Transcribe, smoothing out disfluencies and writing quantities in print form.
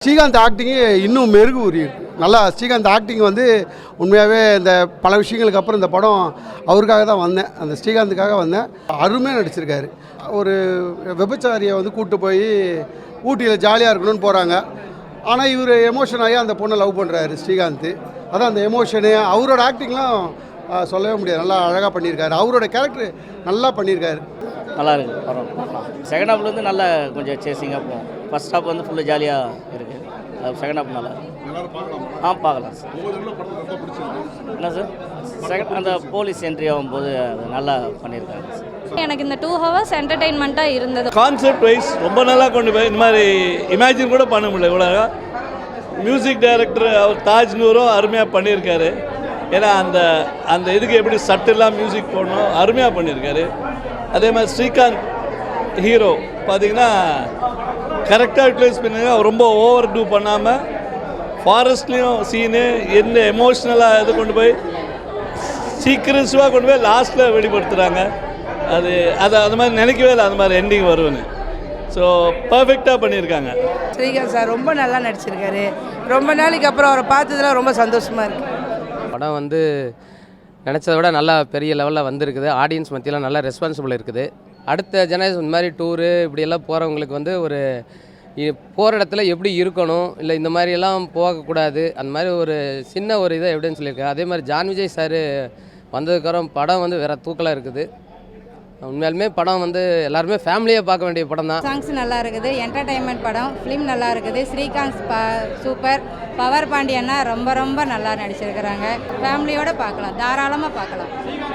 Srikanth acting இன்னும் மெருகு ஊறியிருக்கு. நல்லா Srikanth acting வந்து உண்மையாகவே இந்த பல விஷயங்களுக்கு அப்புறம் இந்த படம் அவருக்காக தான் வந்தேன், அந்த ஸ்ரீகாந்துக்காக வந்தேன். அருமையாக நடிச்சிருக்காரு. ஒரு விபச்சாரியை வந்து கூப்பிட்டு போய் ஊட்டியில் ஜாலியாக இருக்கணும்னு போகிறாங்க. ஆனால் இவர் எமோஷன் ஆகி அந்த பொண்ணை லவ் பண்ணுறாரு ஸ்ரீகாந்த். அதான் அந்த எமோஷனு அவரோட ஆக்டிங்லாம் சொல்லவே முடியாது. நல்லா அழகாக பண்ணியிருக்காரு. அவரோட கேரக்டர் நல்லா பண்ணியிருக்காரு. நல்லா இருக்குது படம். செகண்ட் ஹாஃப்லேருந்து நல்லா கொஞ்சம் சேசிங்காக போகும். ஃபஸ்ட் ஹாஃப் வந்து ஃபுல்லாக ஜாலியாக இருக்குது. செகண்ட் ஹாஃப் நல்லா பார்க்கலாம் சார். என்ன சார் செகண்ட் அந்த போலீஸ் என்ட்ரி ஆகும்போது அது நல்லா பண்ணியிருக்காங்க சார். எனக்கு இந்த 2 hours என்டர்டெயின்மெண்ட்டாக இருந்தது. கான்செப்ட் வைஸ் ரொம்ப நல்லா கொண்டு போய் இந்த மாதிரி இமேஜின் கூட பண்ண முடியல. இவ்வளோ மியூசிக் டைரக்டர் அவர் தாஜ்நூரும் அருமையாக பண்ணியிருக்காரு. ஏன்னா அந்த அந்த இதுக்கு எப்படி சட்டெல்லாம் மியூசிக் போடணும் அருமையாக பண்ணியிருக்காரு. அதே மாதிரி ஸ்ரீகாந்த் ஹீரோ பார்த்திங்கன்னா கரெக்டாக யூட்டிலைஸ் பண்ணுங்க. ரொம்ப ஓவர் டூ பண்ணாமல் ஃபாரஸ்ட்லேயும் சீனு எந்த எமோஷ்னலாக இது கொண்டு போய் சீக்கிரஸாக கொண்டு போய் லாஸ்ட்டில் வெளிப்படுத்துகிறாங்க. அது அது அந்த மாதிரி நினைக்கவே இல்லை அந்த மாதிரி எண்டிங் வரும்னு. ஸோ பர்ஃபெக்டாக பண்ணியிருக்காங்க. ஸ்ரீகாந்த் சார் ரொம்ப நல்லா நடிச்சிருக்காரு. ரொம்ப நாளைக்கு அப்புறம் அவரை பார்த்ததுல ரொம்ப சந்தோஷமாக இருக்குது. படம் வந்து நினச்சதை விட நல்லா பெரிய லெவலில் வந்திருக்குது. ஆடியன்ஸ் மத்தியில் நல்லா ரெஸ்பான்சிபிள் இருக்குது. அடுத்த ஜெனரேஷன் இந்த மாதிரி டூரு இப்படியெல்லாம் போகிறவங்களுக்கு வந்து ஒரு போகிற இடத்துல எப்படி இருக்கணும், இல்லை இந்த மாதிரியெல்லாம் போகக்கூடாது, அந்த மாதிரி ஒரு சின்ன ஒரு இதை எப்படின்னு சொல்லியிருக்காரு. அதே மாதிரி ஜான் விஜய் சார் வந்ததுக்கப்புறம் படம் வந்து வேறு தூக்கலாக இருக்குது. உண்மையாலுமே படம் வந்து எல்லாருமே ஃபேமிலியாக பார்க்க வேண்டிய படம் தான். சாங்ஸ் நல்லா இருக்குது, என்டர்டெயின்மெண்ட் படம், ஃபிலிம் நல்லா இருக்குது. ஸ்ரீகாந்த் சூப்பர், பவர் பாண்டியன்னா ரொம்ப ரொம்ப நல்லா நடிச்சிருக்கிறாங்க. ஃபேமிலியோடு பார்க்கலாம், தாராளமாக பார்க்கலாம்.